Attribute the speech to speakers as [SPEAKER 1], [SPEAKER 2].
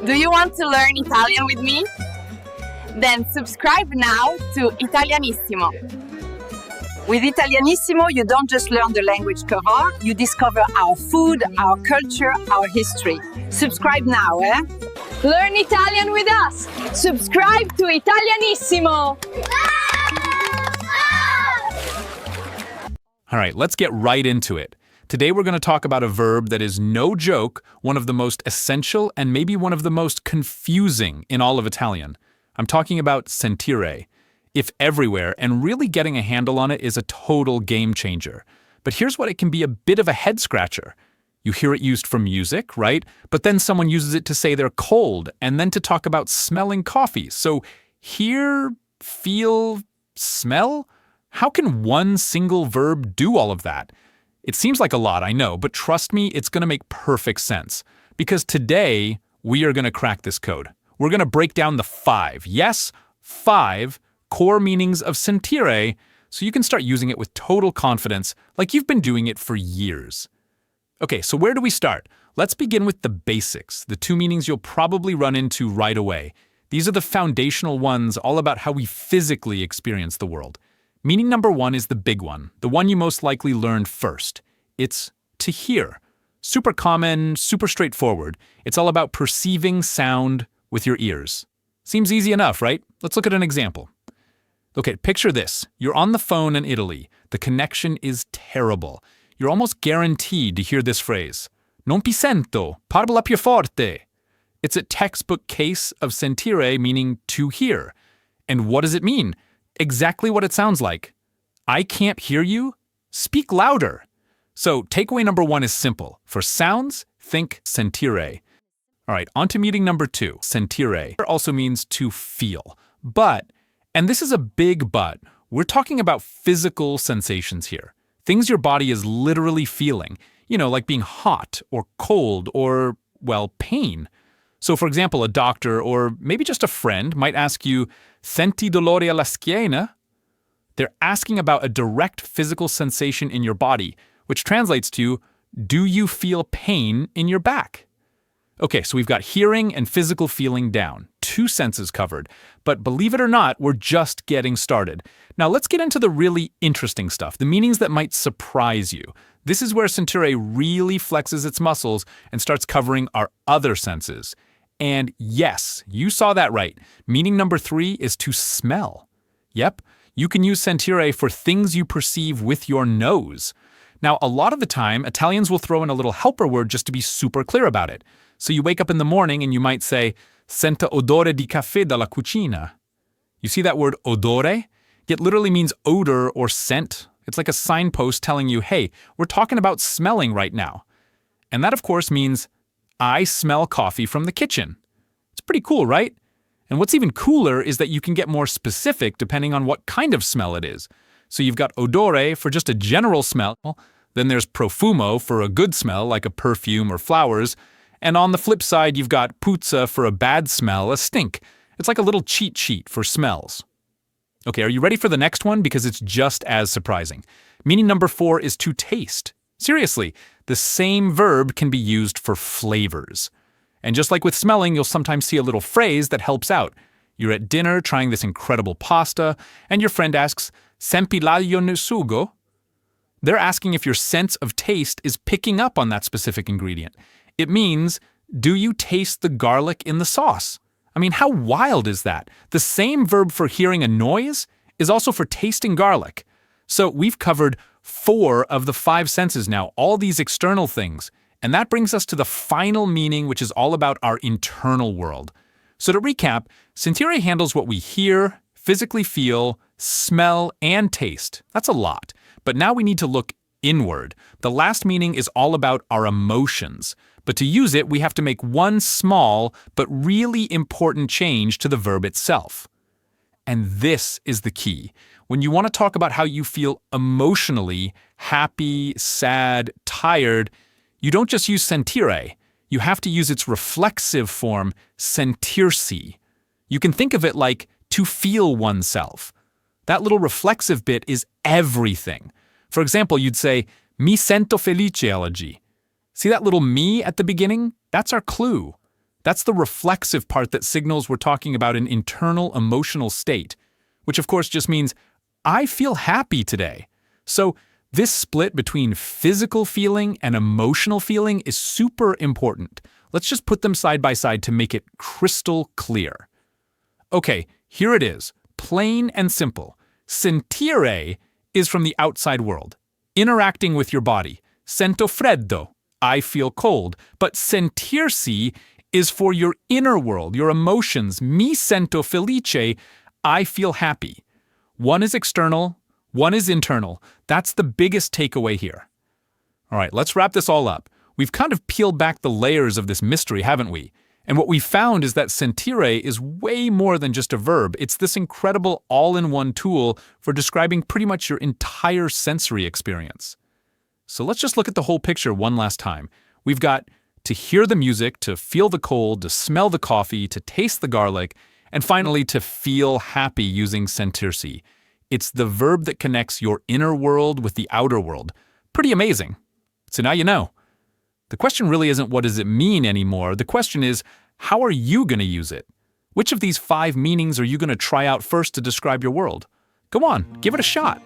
[SPEAKER 1] Do you want to learn Italian with me? Then subscribe now to Italianissimo. With Italianissimo, you don't just learn the language cover, you discover our food, our culture, our history. Subscribe now, eh?
[SPEAKER 2] Learn Italian with us! Subscribe to Italianissimo!
[SPEAKER 3] All right, let's get right into it. Today we're going to talk about a verb that is no joke, one of the most essential and maybe one of the most confusing in all of Italian. I'm talking about sentire. If everywhere, and really getting a handle on it is a total game changer. But here's what it can be a bit of a head scratcher. You hear it used for music, right? But then someone uses it to say they're cold, and then to talk about smelling coffee. So hear, feel, smell? How can one single verb do all of that? It seems like a lot, I know, but trust me, it's going to make perfect sense. Because today, we are going to crack this code. We're going to break down the 5, yes, 5 core meanings of sentire, so you can start using it with total confidence, like you've been doing it for years. Okay, so where do we start? Let's begin with the basics, the 2 meanings you'll probably run into right away. These are the foundational ones, all about how we physically experience the world. Meaning number 1 is the big one, the one you most likely learned first. It's to hear. Super common, super straightforward. It's all about perceiving sound with your ears. Seems easy enough, right? Let's look at an example. Okay, picture this. You're on the phone in Italy. The connection is terrible. You're almost guaranteed to hear this phrase. Non pi sento, parla più forte. It's a textbook case of sentire, meaning to hear. And what does it mean? Exactly what it sounds like. I can't hear you? Speak louder. So takeaway number 1 is simple. For sounds, think sentire. All right, on to meaning number 2. Sentire also means to feel. But, and this is a big but, we're talking about physical sensations here. Things your body is literally feeling. You know, like being hot or cold or, well, pain. So for example, a doctor or maybe just a friend might ask you, Senti dolore alla schiena? They're asking about a direct physical sensation in your body, which translates to, do you feel pain in your back? Okay, so we've got hearing and physical feeling down. 2 senses covered. But believe it or not, we're just getting started. Now let's get into the really interesting stuff, the meanings that might surprise you. This is where sentire really flexes its muscles and starts covering our other senses. And yes, you saw that right. Meaning number 3 is to smell. Yep, you can use sentire for things you perceive with your nose. Now, a lot of the time, Italians will throw in a little helper word just to be super clear about it. So you wake up in the morning and you might say, Sento odore di caffè dalla cucina. You see that word odore? It literally means odor or scent. It's like a signpost telling you, hey, we're talking about smelling right now. And that, of course, means I smell coffee from the kitchen. It's pretty cool, right? And what's even cooler is that you can get more specific depending on what kind of smell it is. So you've got odore for just a general smell, then there's profumo for a good smell like a perfume or flowers, and on the flip side you've got puzza for a bad smell, a stink. It's like a little cheat sheet for smells. Okay, are you ready for the next one? Because it's just as surprising. Meaning number 4 is to taste. Seriously, the same verb can be used for flavors. And just like with smelling, you'll sometimes see a little phrase that helps out. You're at dinner trying this incredible pasta, and your friend asks, Sempi l'aglio nel sugo? They're asking if your sense of taste is picking up on that specific ingredient. It means, do you taste the garlic in the sauce? I mean, how wild is that? The same verb for hearing a noise is also for tasting garlic. So we've covered 4 of the 5 senses now, all these external things. And that brings us to the final meaning, which is all about our internal world. So to recap, sentire handles what we hear, physically feel, smell, and taste. That's a lot. But now we need to look inward. The last meaning is all about our emotions. But to use it, we have to make one small but really important change to the verb itself. And this is the key. When you want to talk about how you feel emotionally, happy, sad, tired, you don't just use sentire. You have to use its reflexive form, sentirsi. You can think of it like to feel oneself. That little reflexive bit is everything. For example, you'd say, mi sento felice oggi. See that little me at the beginning? That's our clue. That's the reflexive part that signals we're talking about an internal emotional state, which of course just means, I feel happy today. So this split between physical feeling and emotional feeling is super important. Let's just put them side by side to make it crystal clear. Okay, here it is, plain and simple. Sentire is from the outside world, interacting with your body. Sento freddo, I feel cold. But sentirsi is for your inner world, your emotions. Mi sento felice, I feel happy. One is external, one is internal. That's the biggest takeaway here. All right, let's wrap this all up. We've kind of peeled back the layers of this mystery, haven't we? And what we found is that sentire is way more than just a verb. It's this incredible all-in-one tool for describing pretty much your entire sensory experience. So let's just look at the whole picture one last time. We've got to hear the music, to feel the cold, to smell the coffee, to taste the garlic, and finally to feel happy using sentirsi. It's the verb that connects your inner world with the outer world. Pretty amazing. So now you know. The question really isn't what does it mean anymore. The question is, how are you going to use it? Which of these 5 meanings are you going to try out first to describe your world? Go on, give it a shot.